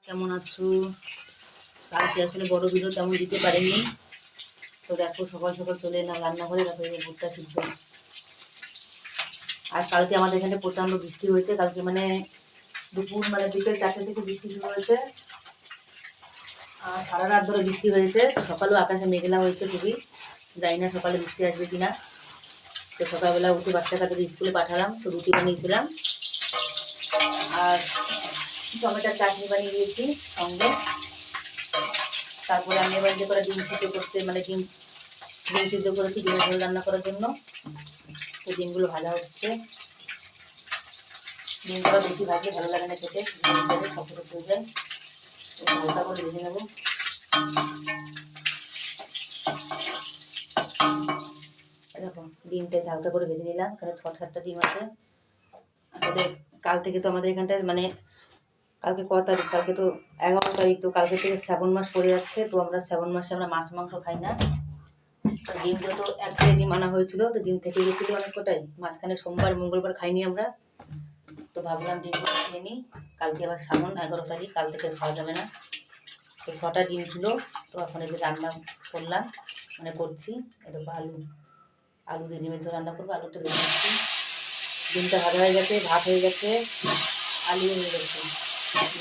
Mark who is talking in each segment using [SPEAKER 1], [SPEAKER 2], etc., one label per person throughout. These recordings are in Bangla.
[SPEAKER 1] কেমন আছো? কালকে আসলে বড় ভিডিও তেমন দিতে পারিনি। তো দেখো সকাল সকাল চলে এলাম রান্নাঘরে, তারপরে ভুট্টা সিদ্ধ। আর কালকে আমাদের এখানে প্রচণ্ড বৃষ্টি হয়েছে। কালকে মানে দুপুর মানে বিকেল 4টে থেকে বৃষ্টি শুরু হয়েছে, আর সারা রাত ধরে বৃষ্টি হয়েছে। সকালেও আকাশে মেঘলা হয়েছে খুবই, জানি না সকালে বৃষ্টি আসবে কিনা। তো সকালবেলা উঠে বাচ্চা কাদের স্কুলে পাঠালাম, তো রুটি বানিয়েছিলাম আর টমেটোর চাটনি বানিয়ে দিয়েছি সঙ্গে। তারপরে আমি এবার যে করে ডিম সিদ্ধ করতে মানে ডিম ডিম সিদ্ধ করেছি ডিমের ঝোল রান্না করার জন্য। তো ডিমগুলো ভাজা হচ্ছে। ডিমগুলো বেশি ভাজলে ভালো লাগে না খেতে, সফট হয়ে যায়। হালকা করে ভেজে নেবো। এরকম ডিমটা হালকা করে ভেজে নিলাম, কারণ 6-7টা ডিম আছে। আসলে কাল থেকে তো আমাদের এখানটায় মানে কালকে ক তারিখ, কালকে তো 11 তারিখ, তো কালকে থেকে শ্রাবণ মাস পড়ে যাচ্ছে। তো আমরা শ্রাবণ মাসে আমরা মাছ মাংস খাই না। ডিমটা তো এক ট্রে ডিম আনা হয়েছিল, তো ডিম থেকে গেছিলো অনেক কটাই। মাঝখানে সোমবার মঙ্গলবার খাইনি আমরা, তো ভাবলাম ডিমগুলো খেয়ে নিই। কালকে আবার শ্রাবণ 11 তারিখ, কাল থেকে খাওয়া যাবে না। তো 6টা ডিম ছিল, তো এখন এই যে রান্না করলাম মানে করছি। এটা আলু দিয়ে ডিমের ঝোল রান্না করবো। আলুটা ভেজে নিচ্ছি, ডিমটা ভাজা হয়ে গেছে, ভাত হয়ে গেছে, আলু হয়ে গেছে,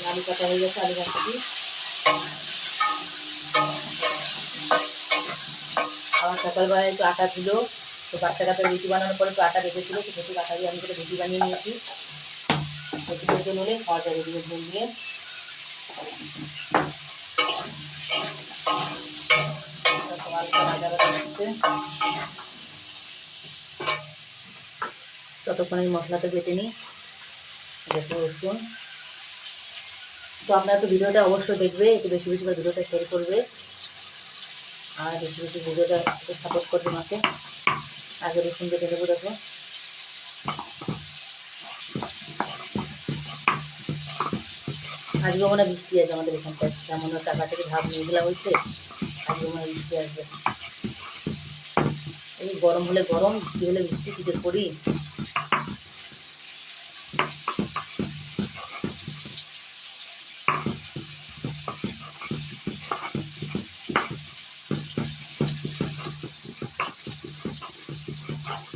[SPEAKER 1] আলু কাটা হয়ে গেছে, আলু ভাজছি। আমার সকালবেলায় একটু আটা ছিল, তো বাচ্চা কাচ্চা রুটি বানানোর পরে তো আটা রেখেছিলো, তো সেটুকু আটা দিয়ে আমি করে রুটি বানিয়ে নিয়েছি। রুটির জন্য হলে খাওয়া যাবে ডিমের ঝোল দিয়ে। হালকা ভাজা ভাজা হচ্ছে, ততক্ষণ আমি মশলাটা বেটে নিই। দেখো রসুন। তো আপনারা তো ভিডিওটা অবশ্যই দেখবে, একটু বেশি বেশি করে ভিডিওটা শেয়ার করবে, আর বেশি বেশি ভিডিওটা একটু সাপোর্ট করবে আমাকে। আগে রসুন বেটে দেবো। দেখো আজকে মনে বৃষ্টি আছে আমাদের এখানটায়, যেমন হচ্ছে আকাশে ভাব মেঘলা হয়েছে, আজকে মনে বৃষ্টি আসবে। এই গরম হলে গরম, বৃষ্টি হলে বৃষ্টি, কি যে করি।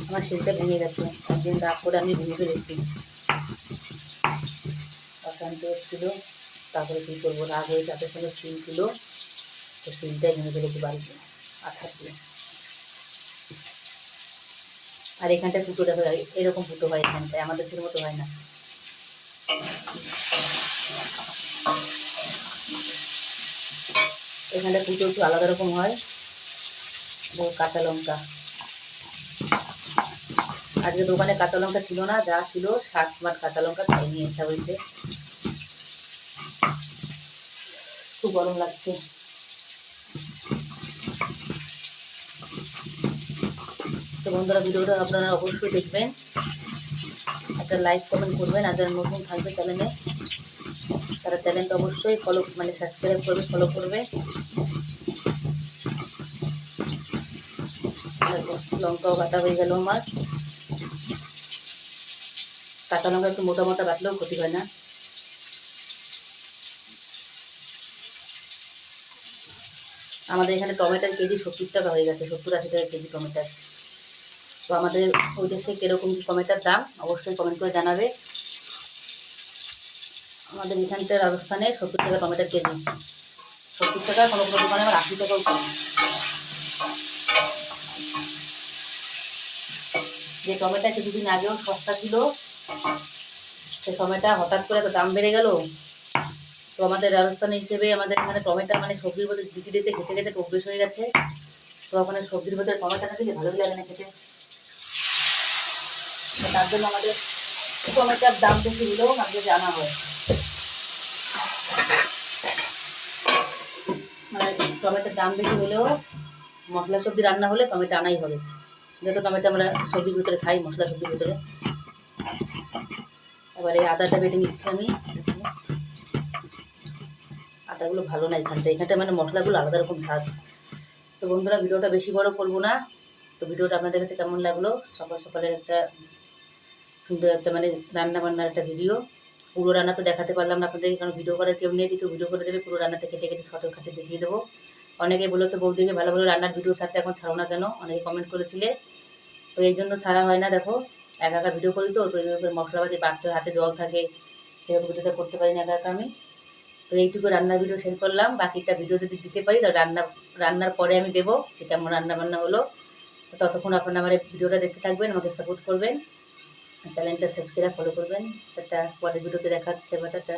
[SPEAKER 1] আমার শিলটা ভেঙে গেছে, একদিন রাগ করে আমি ভেঙে ফেলেছি, অশান্তি হচ্ছিল। তারপরে কী করবো, রাগ হয়ে চাপের সঙ্গে শিল ছিল, তো শিলটাই ভেঙে ফেলেছি বাড়িতে আঠা দিয়ে। আর এখানটায় ফুটো দেখো, এরকম ফুটো হয় এখানটায়, আমাদের দেশের মতো হয় না। এখানটা ফুটো একটু আলাদা রকম হয়। কাঁচা লঙ্কা, আজকে দোকানে কাঁচা লঙ্কা ছিল না, যা ছিল 7 মাঠ কাঁচা লঙ্কা তাই নিয়ে আসা হয়েছে। খুব গরম লাগছে। তো বন্ধুরা, ভিডিওটা আপনারা অবশ্যই দেখবেন, একটা লাইক কমেন্ট করবেন। আর যারা নতুন থাকবে চ্যানেলে, তারা চ্যানেলটা অবশ্যই ফলো মানে সাবস্ক্রাইব করবে, ফলো করবে। লঙ্কাও কাটা হয়ে গেল আমার। কাঁচা লঙ্কা একটু মোটা মোটা কাটলেও ক্ষতি হয় না। আমাদের এখানে টমেটোর কেজি 70 টাকা হয়ে গেছে, 70-80 টাকা কেজি টমেটোর। তো আমাদের ওই দেশে কীরকম টমেটোর দাম অবশ্যই কমেন্ট করে জানাবে। আমাদের এখানটা রাজস্থানে 70 টাকা টমেটোর কেজি, 70 টাকা, কোনো কোনো দোকানে আবার 80 টাকাও কম। যে টমেটো কিছুদিন আগেও সস্তা ছিল, সে টমেটো হঠাৎ করে তো দাম বেড়ে গেল। তো আমাদের রাজস্থান হিসেবে আমাদের এখানে টমেটো মানে সবজির মধ্যে দিতে দিতে খেতে খেতে অভ্যেস হয়ে গেছে। তো ওখানে সবজির মধ্যে টমেটো না দিলে ভালোই লাগে না খেতে। তার জন্য আমাদের টমেটোর দাম বেশি হলেও আমাদের জানা হয়, মানে টমেটোর দাম বেশি হলেও মশলা সবজি রান্না হলে টমেটো আনাই হবে, যেহেতু টমেটো আমরা সবজির ভিতরে খাই, মশলা সবজির ভিতরে। এবার এই আদাটা বেটে নিচ্ছি আমি। আদাগুলো ভালো না এখানটা মানে মশলাগুলো আলাদা রকম স্বাদ। তো বন্ধুরা, ভিডিওটা বেশি বড় করবো না। তো ভিডিওটা আপনাদের কাছে কেমন লাগলো, সকাল সকালের একটা সুন্দর একটা মানে রান্না বান্নার একটা ভিডিও। পুরো রান্না তো দেখাতে পারলাম না আপনাদেরকে, কারণ ভিডিও করার কেউ নেই, যেহেতু ভিডিও করে দেবে পুরো রান্নাটা কেটে কেটে শর্টে খাটে দেখিয়ে দেবো। অনেকে বলেছে বৌদিকে ভালো ভালো রান্নার ভিডিও ছাড়তে এখন ছাড়ো না কেন, অনেকে কমেন্ট করেছিলে। তো এই জন্য ছাড়া হয় না, দেখো একা একা ভিডিও করি তো এইভাবে মশলাপাতি বাড়তে হাতে জল থাকে, সেভাবে ভিডিওটা করতে পারি না একা একা আমি। তো এইটুকু রান্নার ভিডিও শেয়ার করলাম, বাকিটা ভিডিও যদি দিতে পারি তো রান্নার পরে আমি দেবো যে কেমন রান্না বান্না হলো। তো ততক্ষণ আপনারা আমার এই ভিডিওটা দেখতে থাকবেন, আমাকে সাপোর্ট করবেন, চ্যানেলটা সাবস্ক্রাইব ফলো করবেন। একটা পরের ভিডিওতে দেখাচ্ছে, বাটাটা।